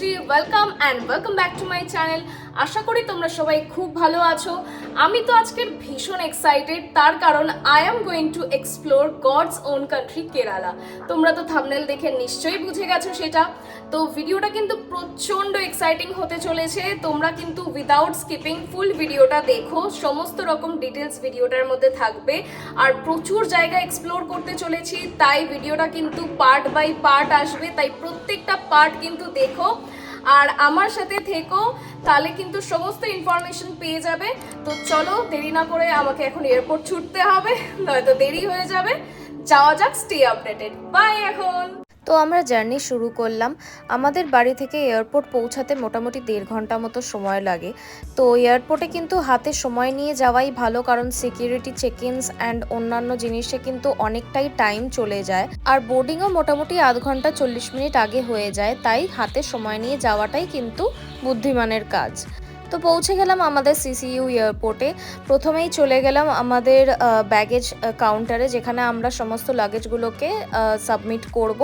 Tanushree, welcome back to my channel. আশা করি তোমরা সবাই খুব ভালো আছো। আমি তো আজকের ভীষণ এক্সাইটেড, তার কারণ I am going to explore God's own country Kerala. তোমরা তো থাম্বনেল দেখে নিশ্চয়ই বুঝে গেছো সেটা। তো ভিডিওটা কিন্তু প্রচণ্ড এক্সাইটিং হতে চলেছে। তোমরা কিন্তু উইদাউট স্কিপিং ফুল ভিডিওটা দেখো, সমস্ত রকম ডিটেলস ভিডিওটার মধ্যে থাকবে। আর প্রচুর জায়গা এক্সপ্লোর করতে চলেছি, তাই ভিডিওটা কিন্তু পার্ট বাই পার্ট আসবে, তাই প্রত্যেকটা পার্ট কিন্তু দেখো আর আমার সাথে থেকো, তাহলে কিন্তু সমস্ত ইনফরমেশন পেয়ে যাবে। তো চলো দেরি না করে, আমাকে এখন এয়ারপোর্ট ছুটতে হবে, নয়তো দেরি হয়ে যাবে। যাওয়া যাক, স্টে আপডেটেড, বাই এখন। তো আমরা জার্নি শুরু করলাম। আমাদের বাড়ি থেকে এয়ারপোর্ট পৌঁছাতে মোটামুটি 1.5 ঘন্টা মতো সময় লাগে। তো এয়ারপোর্টে কিন্তু হাতে সময় নিয়ে যাওয়াই ভালো, কারণ সিকিউরিটি চেক ইনস অ্যান্ড অন্যান্য জিনিসে কিন্তু অনেকটাই টাইম চলে যায়। আর বোর্ডিংও মোটামুটি 1/2 ঘন্টা 40 মিনিট আগে হয়ে যায়, তাই হাতে সময় নিয়ে যাওয়াটাই কিন্তু বুদ্ধিমানের কাজ। তো পৌঁছে গেলাম আমাদের সিসিইউ এয়ারপোর্টে। প্রথমেই চলে গেলাম আমাদের ব্যাগেজ কাউন্টারে, যেখানে আমরা সমস্ত লাগেজগুলোকে সাবমিট করব।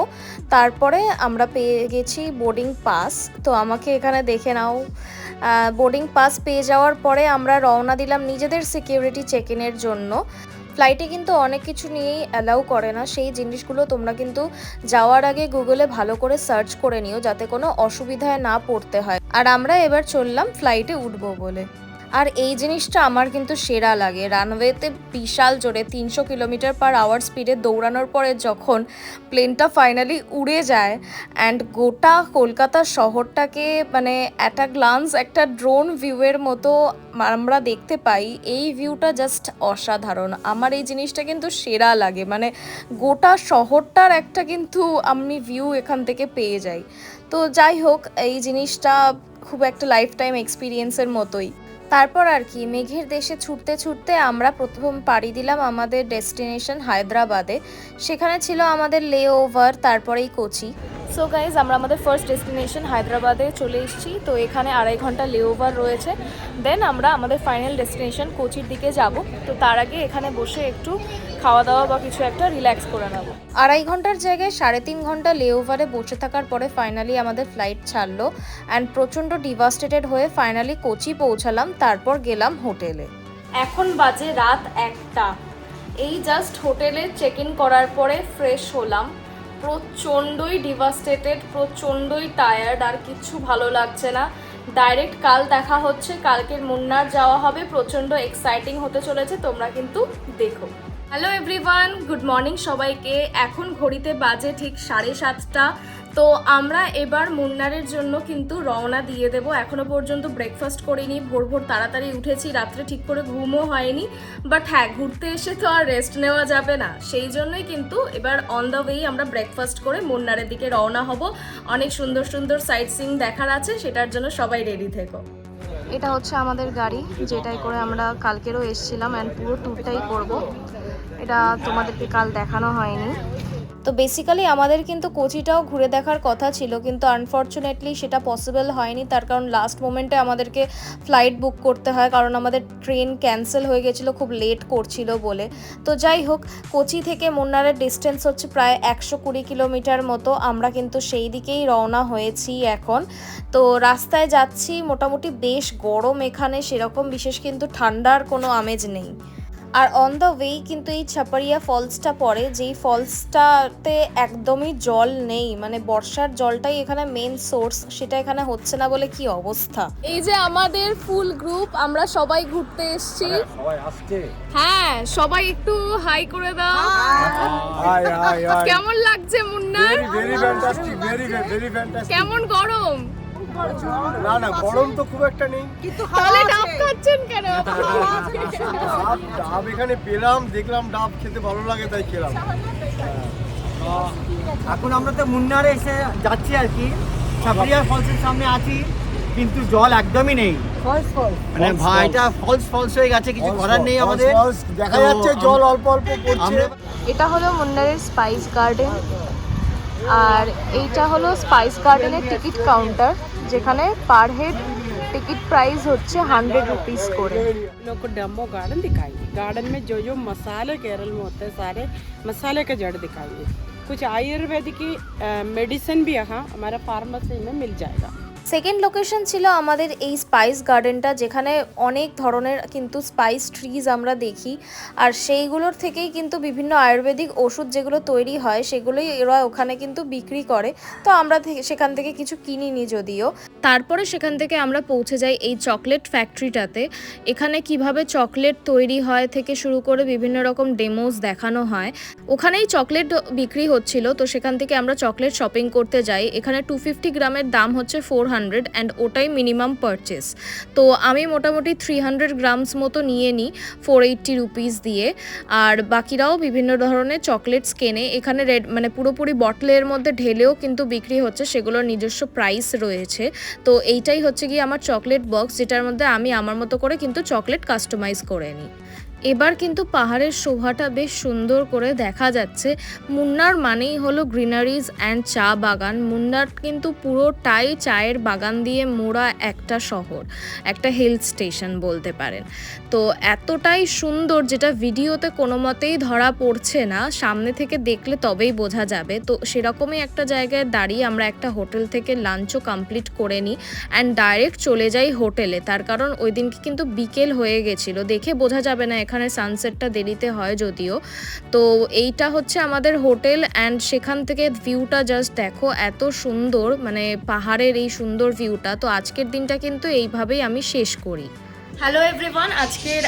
তারপরে আমরা পেয়ে গেছি বোর্ডিং পাস। তো আমাকে এখানে দেখে নাও, বোর্ডিং পাস পেয়ে যাওয়ার পরে আমরা রওনা দিলাম নিজেদের সিকিউরিটি চেক ইনের জন্য। ফ্লাইটে কিন্তু অনেক কিছু নিয়েই অ্যালাউ করে না, সেই জিনিসগুলো তোমরা কিন্তু যাওয়ার আগে গুগলে ভালো করে সার্চ করে নিও, যাতে কোনো অসুবিধায় না পড়তে হয়। আর আমরা এবার চললাম ফ্লাইটে উঠবো বলে। আর এই জিনিসটা আমার কিন্তু সেরা লাগে, রানওয়েতে বিশাল জোরে 300 কিলোমিটার/আওয়ার স্পিডে দৌড়ানোর পরে যখন প্লেনটা ফাইনালি উড়ে যায় অ্যান্ড গোটা কলকাতা শহরটাকে মানে অ্যাট আ গ্লান্স একটা ড্রোন ভিউয়ের মতো আমরা দেখতে পাই, এই ভিউটা জাস্ট অসাধারণ। আমার এই জিনিসটা কিন্তু সেরা লাগে, মানে গোটা শহরটার একটা কিন্তু আমি ভিউ এখান থেকে পেয়ে যাই। তো যাই হোক, এই জিনিসটা খুব একটা লাইফ টাইম এক্সপিরিয়েন্সের মতোই। তারপর আর কি, মেঘের দেশে ছুটতে ছুটতে আমরা প্রথম পাড়ি দিলাম আমাদের ডেস্টিনেশন হায়দ্রাবাদে। সেখানে ছিল আমাদের লে ওভার, তারপরেই কোচি। সো গাইজ, আমরা আমাদের ফার্স্ট ডেস্টিনেশন হায়দ্রাবাদে চলে এসেছি। তো এখানে 2.5 ঘন্টা লে ওভার রয়েছে, দেন আমরা আমাদের ফাইনাল ডেস্টিনেশন কোচির দিকে যাব। তো তার আগে এখানে বসে একটু খাওয়া দাওয়া বা কিছু একটা রিল্যাক্স করে নেব। 2.5 ঘন্টার জায়গায় 3.5 ঘন্টা লে ওভারে বসে থাকার পরে ফাইনালি আমাদের ফ্লাইট ছাড়লো অ্যান্ড প্রচণ্ড ডিভাস্টেটেড হয়ে ফাইনালি কোচি পৌঁছালাম। তারপর গেলাম হোটেলে। এখন বাজে রাত 1টা। এই জাস্ট হোটেলে চেক ইন করার পরে ফ্রেশ হলাম। প্রচণ্ডই ডিভাস্টেটেড, প্রচণ্ডই টায়ার্ড, আর কিচ্ছু ভালো লাগছে না। ডাইরেক্ট কাল দেখা হচ্ছে, কালকের মুন্নার যাওয়া হবে, প্রচণ্ড এক্সাইটিং হতে চলেছে, তোমরা কিন্তু দেখো। হ্যালো এভরিওয়ান, গুড মর্নিং সবাইকে। এখন ঘড়িতে বাজে ঠিক 7:30। তো আমরা এবার মুন্নারের জন্য কিন্তু রওনা দিয়ে দেব। এখনো পর্যন্ত ব্রেকফাস্ট করিনি, ভোর ভোর তাড়াতাড়ি উঠেছি, রাত্রে ঠিক করে ঘুমও হয়নি। বাট হ্যাঁ, ঘুরতে এসে তো আর রেস্ট নেওয়া যাবে না, সেই জন্যই কিন্তু এবার অন দ্য ওয়েই আমরা ব্রেকফাস্ট করে মুন্নারের দিকে রওনা হব। অনেক সুন্দর সুন্দর সাইট সিইং দেখার আছে, সেটার জন্য সবাই রেডি থেকো। এটা হচ্ছে আমাদের গাড়ি, যেটাই করে আমরা কালকেরও এসেছিলাম অ্যান্ড পুরো ট্যুরটাই করব। এটা তোমাদেরকে কাল দেখানো হয়নি। তো বেসিক্যালি আমাদের কিন্তু কোচিটাও ঘুরে দেখার কথা ছিল, কিন্তু আনফর্চুনেটলি সেটা পসিবল হয়নি। তার কারণ লাস্ট মোমেন্টে আমাদেরকে ফ্লাইট বুক করতে হয়, কারণ আমাদের ট্রেন ক্যান্সেল হয়ে গেছিলো, খুব লেট করছিল বলে। তো যাই হোক, কোচি থেকে মুন্নারের ডিস্টেন্স হচ্ছে প্রায় 120 কিলোমিটার মতো। আমরা কিন্তু সেই দিকেই রওনা হয়েছি এখন। তো রাস্তায় যাচ্ছি, মোটামুটি বেশ গরম এখানে, সেরকম বিশেষ কিন্তু ঠান্ডার কোনো আমেজ নেই। আর অন দ্য ওয়েই কিন্তু এই ছাপারিয়া ফলসটা পড়ে, যেই ফলসটাতে একদমই জল নেই, মানে বর্ষার জলটাই এখানে মেন সোর্স, সেটা এখানে হচ্ছে না বলে কি অবস্থা। এই যে আমাদের ফুল গ্রুপ, আমরা সবাই ঘুরতে এসেছি। সবাই আসছে। হ্যাঁ, সবাই একটু হাই করে দাও। Hi hi hi. কেমন লাগছে Munnar? Very fantastic, very fantastic. কেমন গরম? না না, গরম তো খুব একটা নেই, কিন্তু তাহলে ডাব খাচ্ছেন কেন? ডাব এখানে পেলাম, দেখলাম ডাব খেতে ভালো লাগে, তাই খেলাম। এখন আমরা তো মুন্নারে এসে যাচ্ছি আর কি, ছাপারিয়া ফলসের সামনে আছি, কিন্তু জল একদমই নেই। মানে ভাইটা ফলস হয়ে গেছে, কিছু করার নেই আমাদের। দেখা যাচ্ছে জল অল্প অল্প পড়ছে। এটা হলো মুন্নারের স্পাইস গার্ডেন, আর এইটা হলো স্পাইস গার্ডেনের টিকিট কাউন্টার, যেখানে পার হেড टिकट प्राइस होच्छे 100 रुपीस করে। लोग को डेमो गार्डन दिखाएंगे। गार्डन में जो जो मसाले केरल में होते हैं, सारे मसाले के जड़ दिखाएंगे। कुछ आयुर्वेदिक की मेडिसिन भी यहाँ हमारा फार्मेसी में मिल जाएगा। সেকেন্ড লোকেশন ছিল আমাদের এই স্পাইস গার্ডেনটা, যেখানে অনেক ধরনের কিন্তু স্পাইস ট্রিজ আমরা দেখি, আর সেইগুলোর থেকেই কিন্তু বিভিন্ন আয়ুর্বেদিক ওষুধ যেগুলো তৈরি হয় সেগুলোই এরা ওখানে কিন্তু বিক্রি করে। তো আমরা সেখান থেকে কিছু কিনিনি যদিও। তারপরে সেখান থেকে আমরা পৌঁছে যাই এই চকলেট ফ্যাক্টরিটাতে। এখানে কিভাবে চকলেট তৈরি হয় থেকে শুরু করে বিভিন্ন রকম ডেমোস দেখানো হয়। ওখানেই চকলেট বিক্রি হচ্ছিল, তো সেখান থেকে আমরা চকলেট শপিং করতে যাই। এখানে 250 গ্রামের দাম হচ্ছে 400 অ্যান্ড ওটাই মিনিমাম পারচেস। তো আমি মোটামুটি 300 গ্রামস মতো নিয়ে নিই 480 রুপিস দিয়ে, আর বাকিরাও বিভিন্ন ধরনের চকলেটস কেনে। এখানে মানে পুরোপুরি বটলের মধ্যে ঢেলেও কিন্তু বিক্রি হচ্ছে, সেগুলোর নিজস্ব প্রাইস রয়েছে। তো এইটাই হচ্ছে গিয়ে আমার চকলেট বক্স, যেটার মধ্যে আমি আমার মতো করে কিন্তু চকলেট কাস্টমাইজ করে নিই। এবার কিন্তু পাহাড়ের শোভাটা বেশ সুন্দর করে দেখা যাচ্ছে। মুন্নার মানেই হলো গ্রিনারিজ অ্যান্ড চা বাগান। মুন্নার কিন্তু পুরোটাই চায়ের বাগান দিয়ে মোড়া একটা শহর, একটা হিল স্টেশন বলতে পারেন। তো এতটাই সুন্দর যেটা ভিডিওতে কোনো মতেই ধরা পড়ছে না, সামনে থেকে দেখলে তবেই বোঝা যাবে। তো সেরকমই একটা জায়গায় দাঁড়িয়ে আমরা একটা হোটেল থেকে লাঞ্চও কমপ্লিট করে নিই অ্যান্ড ডাইরেক্ট চলে যাই হোটেলে। তার কারণ ওই দিনকে কিন্তু বিকেল হয়ে গেছিলো, দেখে বোঝা যাবে না, এখানে সানসেটটা দেরিতে হয় যদিও। তো এইটা হচ্ছে আমাদের হোটেল অ্যান্ড সেখান থেকে ভিউটা জাস্ট দেখো, এত সুন্দর, মানে পাহাড়ের এই সুন্দর ভিউটা। তো আজকের দিনটা কিন্তু এইভাবেই আমি শেষ করি। হ্যালো এভরিওয়ান, আজকের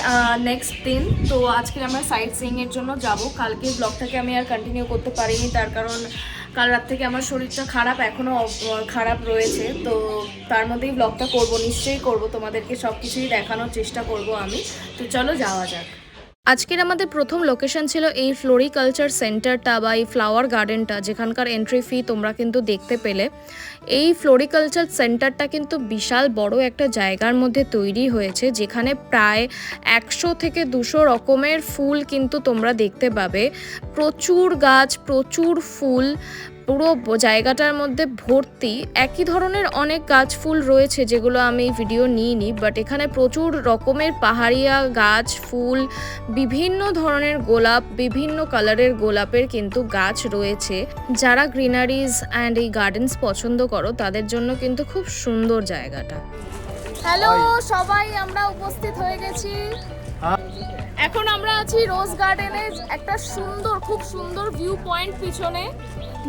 নেক্সট দিন। তো আজকের আমরা সাইট সিইংয়ের জন্য যাব। কালকের ব্লগটাকে আমি আর কন্টিনিউ করতে পারিনি, তার কারণ কাল রাত থেকে আমার শরীরটা খারাপ, এখনও খারাপ রয়েছে। তো তার মধ্যেই ব্লগটা করব, নিশ্চয়ই করব, তোমাদেরকে সব কিছুই দেখানোর চেষ্টা করব আমি। তো চলো যাওয়া যাক। আজকের আমাদের প্রথম লোকেশন ছিল এই ফ্লোরিকালচার সেন্টারটা বা এই ফ্লাওয়ার গার্ডেনটা, যেখানকার এন্ট্রি ফি তোমরা কিন্তু দেখতে পেলে। এই ফ্লোরিকালচার সেন্টারটা কিন্তু বিশাল বড় একটা জায়গার মধ্যে তৈরি হয়েছে, যেখানে প্রায় 100 থেকে 200 রকমের ফুল কিন্তু তোমরা দেখতে পাবে। প্রচুর গাছ, প্রচুর ফুল, পুরো জায়গাটার মধ্যে ভর্তি। একই ধরনের অনেক গাছ ফুল রয়েছে যেগুলো আমি ভিডিও নিইনি, বাট এখানে প্রচুর রকমের পাহাড়িয়া গাছ, ফুল, বিভিন্ন ধরনের গোলাপ, বিভিন্ন কালারের গোলাপের কিন্তু গাছ রয়েছে। যারা গ্রিনারিজ অ্যান্ড এই গার্ডেন্স পছন্দ করো তাদের জন্য কিন্তু খুব সুন্দর জায়গাটা। হ্যালো সবাই, আমরা উপস্থিত হয়ে গেছি। এখন আমরা আছি রোজ গার্ডেনে, একটা সুন্দর, খুব সুন্দর ভিউ পয়েন্ট পিছনে।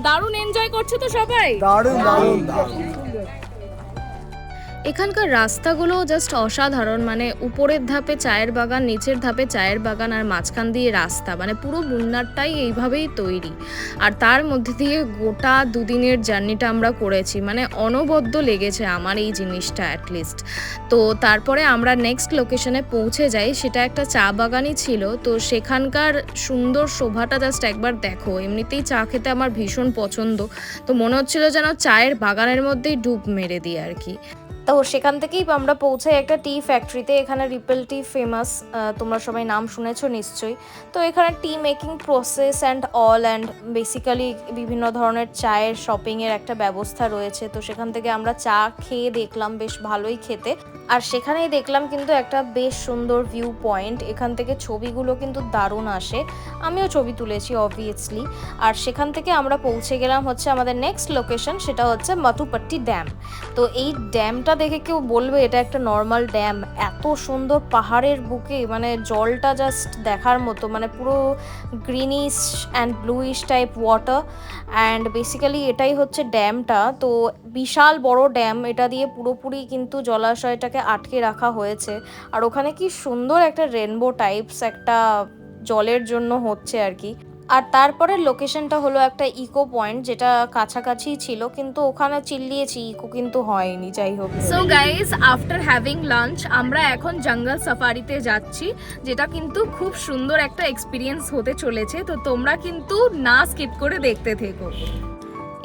দারুণ এনজয় করছে তো সবাই? দারুণ দারুণ দারুণ। এখানকার রাস্তাগুলো জাস্ট অসাধারণ, মানে উপরের ধাপে চায়ের বাগান, নিচের ধাপে চায়ের বাগান, আর মাঝখান দিয়ে রাস্তা, মানে পুরো মুন্নারটাই এইভাবেই তৈরি। আর তার মধ্যে দিয়ে গোটা দুদিনের জার্নিটা আমরা করেছি, মানে অনবদ্য লেগেছে আমার এই জিনিসটা অ্যাটলিস্ট। তো তারপরে আমরা নেক্সট লোকেশনে পৌঁছে যাই, সেটা একটা চা বাগানই ছিল। তো সেখানকার সুন্দর শোভাটা জাস্ট একবার দেখো। এমনিতেই চা খেতে আমার ভীষণ পছন্দ, তো মনে হচ্ছিল যেন চায়ের বাগানের মধ্যেই ডুব মেরে দিই আর কি। তো সেখান থেকেই আমরা পৌঁছাই একটা টি ফ্যাক্টরিতে। এখানে রিপেল টি ফেমাস, তোমরা সবাই নাম শুনেছো নিশ্চয়ই। তো এখানে tea making process and all, and basically বিভিন্ন ধরনের চায়ের শপিংয়ের একটা ব্যবস্থা রয়েছে। তো সেখান থেকে আমরা চা খেয়ে দেখলাম, বেশ ভালোই খেতে। আর সেখানেই দেখলাম কিন্তু একটা বেশ সুন্দর ভিউ পয়েন্ট, এখান থেকে ছবিগুলো কিন্তু দারুণ আসে, আমিও ছবি তুলেছি অবভিয়াসলি। আর সেখান থেকে আমরা পৌঁছে গেলাম হচ্ছে আমাদের নেক্সট লোকেশন, সেটা হচ্ছে মাতুপাট্টি ড্যাম। তো এই ড্যামটা দেখে কেউ বলবে এটা একটা নর্মাল ড্যাম, এত সুন্দর পাহাড়ের বুকে, মানে জলটা জাস্ট দেখার মতো, মানে পুরো greenish and bluish type water. And basically এটাই হচ্ছে ড্যামটা। তো বিশাল বড় ড্যাম, এটা দিয়ে পুরোপুরি কিন্তু জলাশয়টাকে আটকে রাখা হয়েছে। আর ওখানে কি সুন্দর একটা রেনবো টাইপস একটা জলের জন্য হচ্ছে আর কি। আর তারপরে লোকেশনটা হলো একটা ইকো পয়েন্ট, যেটা কাছাকাছি ছিল, কিন্তু ওখানে চিল্লিয়েছি, ইকো কিন্তু হয়নি, যাই হোক। So guys, after having lunch আমরা এখন জঙ্গল সাফারিতে যাচ্ছি, যেটা কিন্তু খুব সুন্দর একটা এক্সপিরিয়েন্স হতে চলেছে। তো তোমরা কিন্তু না স্কিপ করে দেখতে থেকো।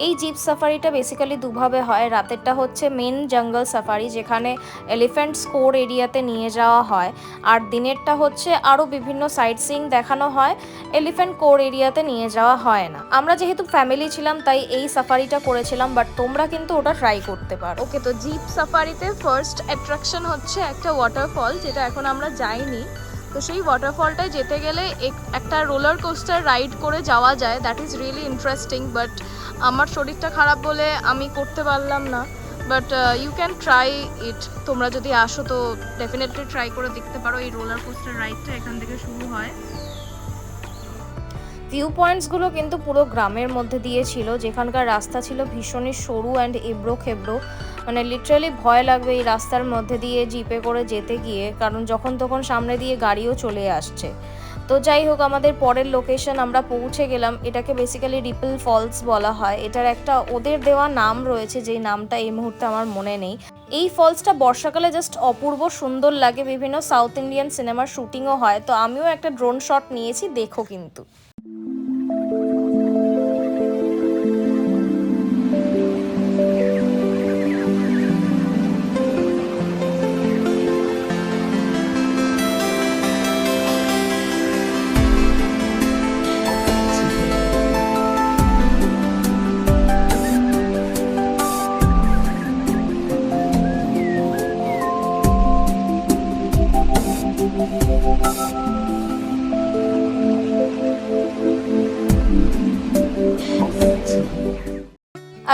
এই জিপ সাফারিটা বেসিক্যালি দুভাবে হয়। রাতেরটা হচ্ছে মেন জঙ্গল সাফারি, যেখানে এলিফ্যান্ট স্কোর এরিয়াতে নিয়ে যাওয়া হয়, আর দিনেরটা হচ্ছে আরও বিভিন্ন সাইট সিইং দেখানো হয়, এলিফ্যান্ট কোর এরিয়াতে নিয়ে যাওয়া হয় না। আমরা যেহেতু ফ্যামিলি ছিলাম তাই এই সাফারিটা করেছিলাম, বাট তোমরা কিন্তু ওটা ট্রাই করতে পারো। ওকে, তো জিপ সাফারিতে ফার্স্ট অ্যাট্রাকশন হচ্ছে একটা ওয়াটারফল, যেটা এখন আমরা যাইনি। তো সেই ওয়াটারফলটায় যেতে গেলে একটা রোলার কোস্টার রাইড করে যাওয়া যায়, that is really interesting, but আমার শরীরটা খারাপ বলে আমি করতে পারলাম না। But you can try it. তোমরা যদি আসো তো ডেফিনেটলি ট্রাই করে দেখতে পারো। এই রোলার কোস্টার রাইডটা এখান থেকে শুরু হয়। ভিউ পয়েন্টসগুলো কিন্তু পুরো গ্রামের মধ্যে দিয়ে ছিল, যেখানকার রাস্তা ছিল ভীষণই সরু অ্যান্ড এবড়ো খেবড়ো। মানে লিটারালি ভয় লাগবে এই রাস্তার মধ্যে দিয়ে জিপে করে যেতে গিয়ে, কারণ যখন তখন সামনে দিয়ে গাড়িও চলে আসছে। তো যাই হোক, আমাদের পরের লোকেশন আমরা পৌঁছে গেলাম। এটাকে বেসিক্যালি রিপল ফলস বলা হয়। এটার একটা ওদের দেওয়া নাম রয়েছে, যেই নামটা এই মুহূর্তে আমার মনে নেই। এই ফলসটা বর্ষাকালে জাস্ট অপূর্ব সুন্দর লাগে। বিভিন্ন সাউথ ইন্ডিয়ান সিনেমার শুটিংও হয়। তো আমিও একটা ড্রোন শট নিয়েছি, দেখো কিন্তু।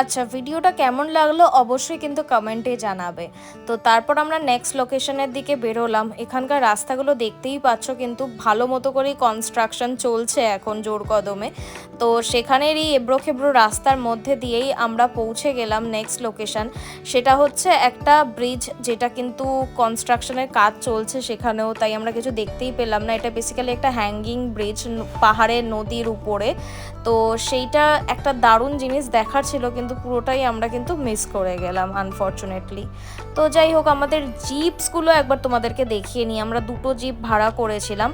আচ্ছা, ভিডিওটা কেমন লাগলো অবশ্যই কিন্তু কমেন্টে জানাবে। তো তারপর আমরা নেক্সট লোকেশনের দিকে বেরোলাম। এখানকার রাস্তাগুলো দেখতেই পাচ্ছ, কিন্তু ভালো মতো করেই কনস্ট্রাকশন চলছে এখন জোর কদমে। তো সেখানেরই এবড়ো খেবড়ো রাস্তার মধ্যে দিয়েই আমরা পৌঁছে গেলাম নেক্সট লোকেশন। সেটা হচ্ছে একটা ব্রিজ, যেটা কিন্তু কনস্ট্রাকশনের কাজ চলছে সেখানেও, তাই আমরা কিছু দেখতেই পেলাম না। এটা বেসিক্যালি একটা হ্যাঙ্গিং ব্রিজ পাহাড়ের নদীর উপরে। তো সেইটা একটা দারুণ জিনিস দেখার ছিল, কিন্তু পুরোটাই আমরা কিন্তু মিস করে গেলাম আনফর্চুনেটলি। তো যাই হোক, আমাদের জিপসগুলো একবার তোমাদেরকে দেখিয়ে নিই। আমরা দুটো জিপ ভাড়া করেছিলাম।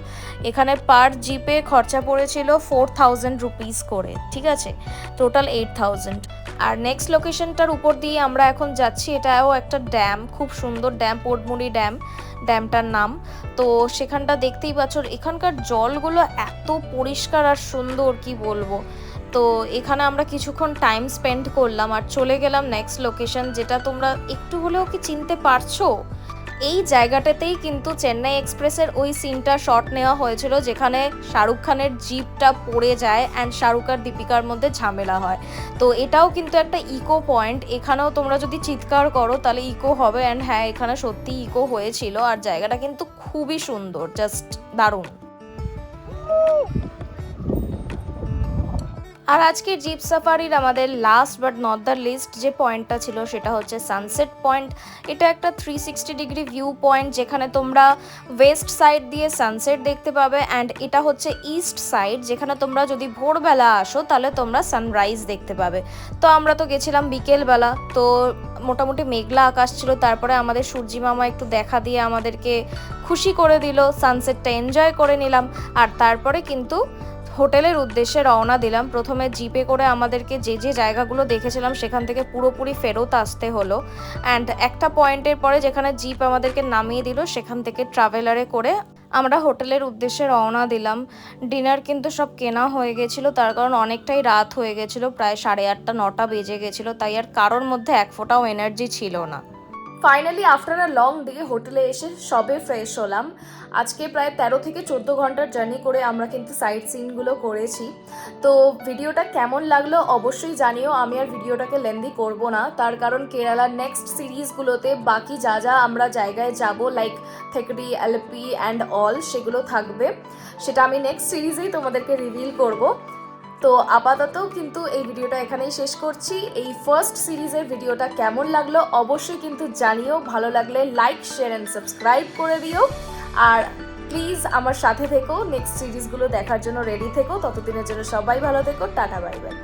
এখানে পার জিপে খরচা পড়েছিল 4000 রুপিস করে, ঠিক আছে, টোটাল 8000। আর নেক্সট লোকেশনটার উপর দিয়ে আমরা এখন যাচ্ছি। এটাও একটা ড্যাম, খুব সুন্দর ড্যাম, পোর্টমুড়ি ড্যামটার নাম। তো সেখানটা দেখতেই পাচ্ছ, এখানকার জলগুলো এত পরিষ্কার আর সুন্দর, কি বলবো। তো এখানে আমরা কিছুক্ষণ টাইম স্পেন্ড করলাম আর চলে গেলাম নেক্সট লোকেশন, যেটা তোমরা একটু হলেও কি চিনতে পারছো। এই জায়গাটাতেই কিন্তু চেন্নাই এক্সপ্রেসের ওই সিনটা শট নেওয়া হয়েছিল, যেখানে শাহরুখ খানের জিপটা পড়ে যায় অ্যান্ড শাহরুখ আর দীপিকার মধ্যে ঝামেলা হয়। তো এটাও কিন্তু একটা ইকো পয়েন্ট। এখানেও তোমরা যদি চিৎকার করো তাহলে ইকো হবে। অ্যান্ড হ্যাঁ, এখানে সত্যি ইকো হয়েছিল। আর জায়গাটা কিন্তু খুবই সুন্দর, জাস্ট দারুণ। আর আজকে জিপ সাফারির আমাদের last but not the least যে পয়েন্টটা ছিল, সেটা হচ্ছে সানসেট পয়েন্ট। এটা একটা 360 ডিগ্রি ভিউ পয়েন্ট, যেখানে তোমরা ওয়েস্ট সাইড দিয়ে সানসেট দেখতে পাবে। অ্যান্ড এটা হচ্ছে ইস্ট সাইড, যেখানে তোমরা যদি ভোরবেলা আসো তাহলে তোমরা সানরাইজ দেখতে পাবে। তো আমরা তো গেছিলাম বিকেলবেলা, তো মোটামুটি মেঘলা আকাশ ছিল। তারপরে আমাদের সূর্যি মামা একটু দেখা দিয়ে আমাদেরকে খুশি করে দিল, সানসেটটা এনজয় করে নিলাম। আর তারপরে কিন্তু হোটেলের উদ্দেশ্যে রওনা দিলাম। প্রথমে জিপে করে আমাদেরকে যে যে জায়গাগুলো দেখেছিলাম সেখান থেকে পুরোপুরি ফেরত আসতে হলো। অ্যান্ড একটা পয়েন্টের পরে যেখানে জিপ আমাদেরকে নামিয়ে দিল, সেখান থেকে ট্রাভেলারে করে আমরা হোটেলের উদ্দেশ্যে রওনা দিলাম। ডিনার কিন্তু সব কেনা হয়ে গেছিলো, তার কারণ অনেকটাই রাত হয়ে গেছিলো, প্রায় 8:30 9টা বেজে গেছিলো। তাই আর কারোর মধ্যে এক ফোঁটাও এনার্জি ছিল না। Finally after a long day হোটেলে এসে সবে ফ্রেশ হলাম। আজকে প্রায় 13 থেকে 14 ঘন্টার জার্নি করে আমরা কিন্তু সাইট সিনগুলো করেছি। তো ভিডিওটা কেমন লাগলো অবশ্যই জানিও। আমি আর ভিডিওটাকে লেন্দি করব না, তার কারণ কেরালার নেক্সট সিরিজগুলোতে বাকি যা যা আমরা জায়গায় যাব, লাইক থেকড়ি, আলেপি অ্যান্ড অল, সেগুলো থাকবে। সেটা আমি নেক্সট সিরিজেই তোমাদেরকে রিভিল করব। তো আপাতত কিন্তু এই ভিডিওটা এখানেই শেষ করছি। এই ফার্স্ট সিরিজের ভিডিওটা কেমন লাগলো অবশ্যই কিন্তু জানিও। ভালো লাগলে লাইক, শেয়ার অ্যান্ড সাবস্ক্রাইব করে দিও। আর প্লিজ আমার সাথে থেকো, নেক্সট সিরিজগুলো দেখার জন্য রেডি থেকো। ততদিনের জন্য সবাই ভালো থেকো, টাটা, বাই বাই।